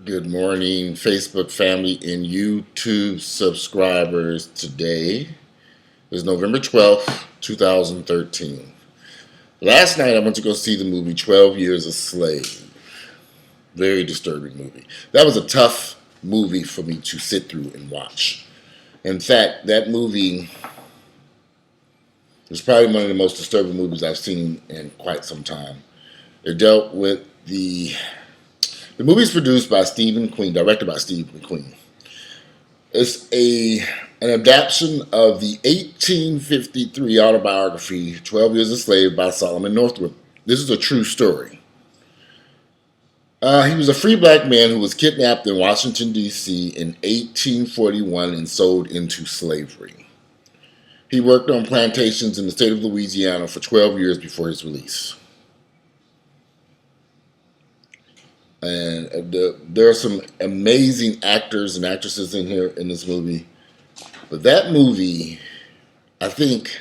Good morning, Facebook family and YouTube subscribers. Today is November 12th, 2013. Last night I went to go see the movie 12 Years a Slave. Very disturbing movie. That was a tough movie for me to sit through and watch. In fact, that movie was probably one of the most disturbing movies I've seen in quite some time. It dealt with the movie is produced by Stephen Queen, directed by Stephen Queen. It's an adaptation of the 1853 autobiography 12 Years a Slave by Solomon Northup. This is a true story. He was a free black man who was kidnapped in Washington, D.C. in 1841 and sold into slavery. He worked on plantations in the state of Louisiana for 12 years before his release. And there are some amazing actors and actresses in here in this movie. But that movie, I think,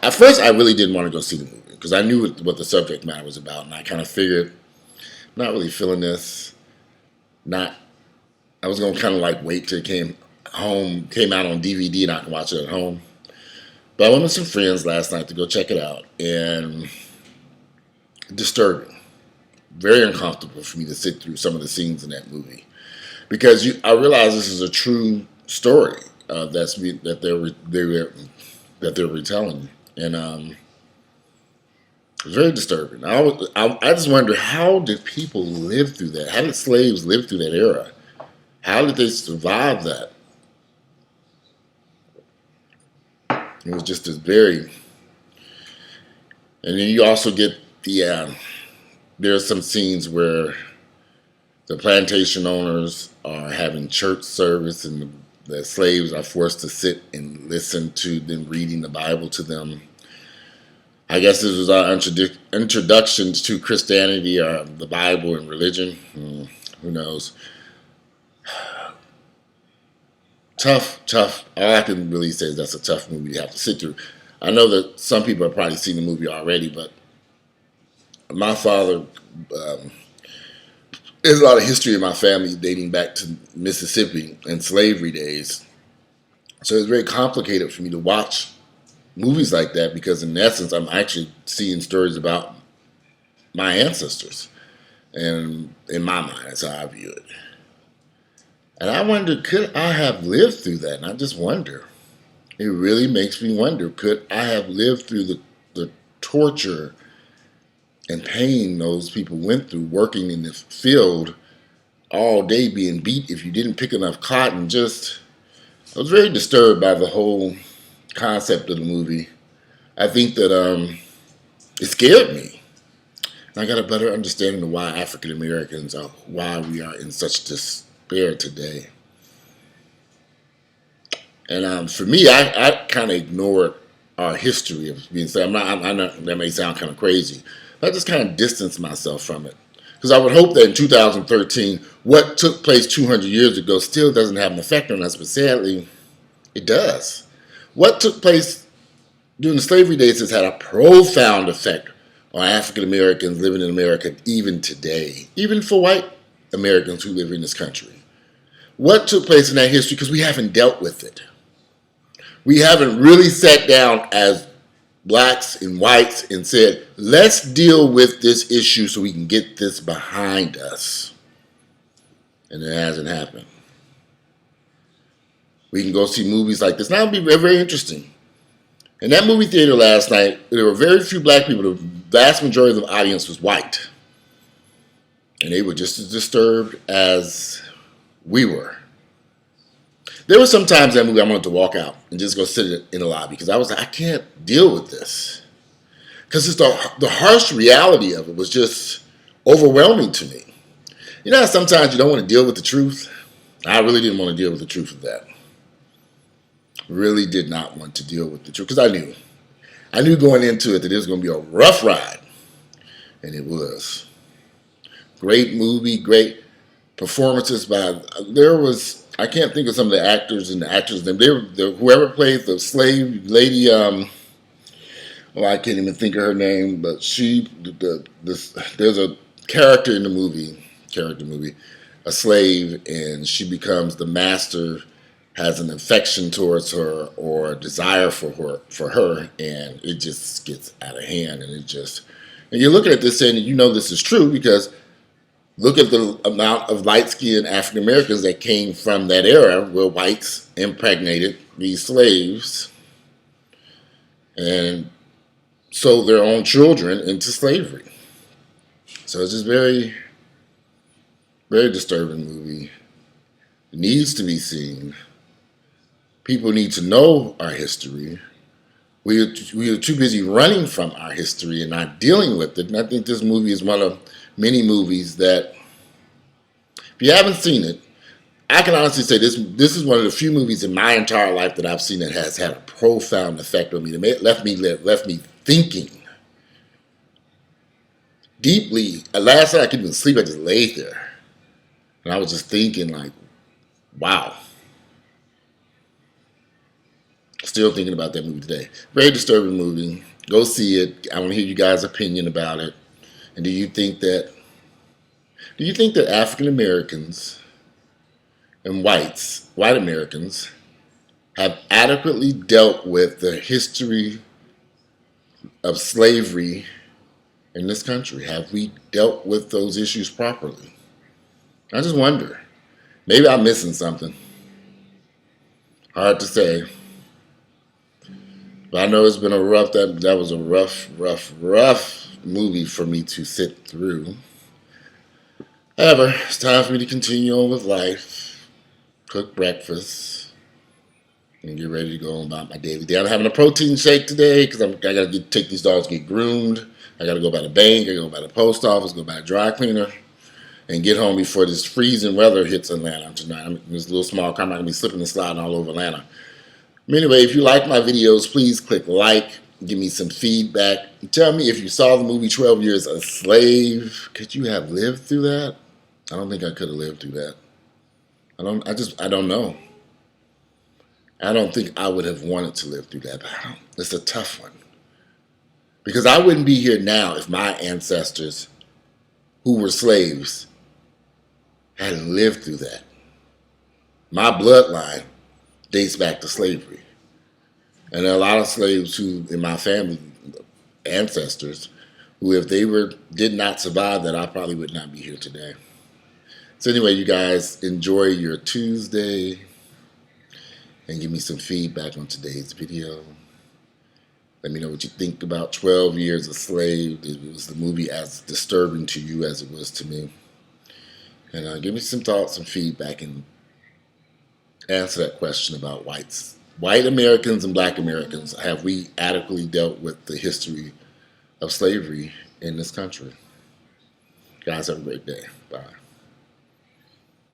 at first I really didn't want to go see the movie because I knew what the subject matter was about, and I kind of figured, I'm not really feeling this. I was gonna kind of like wait till it came out on DVD, and I can watch it at home. But I went with some friends last night to go check it out, and disturbing. Very uncomfortable for me to sit through some of the scenes in that movie because I realize this is a true story that they're retelling, and it's very disturbing. I just wonder, how did people live through that? How did slaves live through that era? How did they survive that? It was just and then you also get there are some scenes where the plantation owners are having church service and the slaves are forced to sit and listen to them reading the Bible to them. I guess this was our introductions to Christianity or the Bible and religion. Who knows? Tough. All I can really say is that's a tough movie to have to sit through. I know that some people have probably seen the movie already, but my father, there's a lot of history in my family dating back to Mississippi and slavery days. So it's very complicated for me to watch movies like that because in essence, I'm actually seeing stories about my ancestors. And in my mind, that's how I view it. And I wonder, could I have lived through that? And I just wonder. It really makes me wonder, could I have lived through the torture and pain those people went through working in this field all day, being beat if you didn't pick enough cotton? I was very disturbed by the whole concept of the movie. I think that it scared me. And I got a better understanding of why African Americans are, why we are in such despair today. And for me, I kind of ignored our history of being saved. I know that may sound kind of crazy. I just kind of distanced myself from it. Because I would hope that in 2013, what took place 200 years ago still doesn't have an effect on us, but sadly, it does. What took place during the slavery days has had a profound effect on African Americans living in America even today, even for white Americans who live in this country. What took place in that history, because we haven't dealt with it. We haven't really sat down as blacks and whites and said, let's deal with this issue so we can get this behind us. And it hasn't happened. We can go see movies like this. Now it'll be very, very interesting. In that movie theater last night, there were very few black people. The vast majority of the audience was white. And they were just as disturbed as we were. There were some times in that movie I wanted to walk out and just go sit in the lobby because I was like, I can't deal with this. Because it's the harsh reality of it was just overwhelming to me. You know how sometimes you don't want to deal with the truth? I really didn't want to deal with the truth of that. Really did not want to deal with the truth because I knew going into it that it was going to be a rough ride. And it was. Great movie, great performances by, I can't think of some of the actors and the actresses. Whoever played the slave lady, I can't even think of her name, but there's a character movie, a slave and she becomes the master, has an affection towards her or desire for her, and it just gets out of hand. And you're looking at this and you know this is true because look at the amount of light-skinned African Americans that came from that era where whites impregnated these slaves and sold their own children into slavery. So it's just very, very disturbing movie. It needs to be seen. People need to know our history. We are too busy running from our history and not dealing with it. And I think this movie is one of many movies that, if you haven't seen it, I can honestly say this is one of the few movies in my entire life that I've seen that has had a profound effect on me. That left me thinking deeply. Last night I couldn't even sleep. I just laid there. And I was just thinking like, wow. Still thinking about that movie today. Very disturbing movie. Go see it. I want to hear you guys' opinion about it. And do you think that African Americans and white Americans have adequately dealt with the history of slavery in this country? Have we dealt with those issues properly? I just wonder. Maybe I'm missing something. Hard to say. But I know it's been that was a rough movie for me to sit through. However, it's time for me to continue on with life, cook breakfast, and get ready to go on about my daily day. I'm having a protein shake today because I got to take these dogs to get groomed. I got to go by the bank, I got to go by the post office, go by a dry cleaner, and get home before this freezing weather hits Atlanta tonight. I'm in this little small car. I'm not going to be slipping and sliding all over Atlanta. Anyway, if you like my videos, please click like, give me some feedback. Tell me if you saw the movie 12 Years a Slave, could you have lived through that? I don't think I could have lived through that. I don't know. I don't think I would have wanted to live through that. But it's a tough one. Because I wouldn't be here now if my ancestors, who were slaves, hadn't lived through that. My bloodline dates back to slavery. And there are a lot of slaves who, in my family, ancestors, who if they did not survive that, I probably would not be here today. So anyway, you guys, enjoy your Tuesday and give me some feedback on today's video. Let me know what you think about 12 Years a Slave. Was the movie as disturbing to you as it was to me? And give me some thoughts and feedback and answer that question about white Americans and black Americans. Have we adequately dealt with the history of slavery in this country? Guys, have a great day. Bye.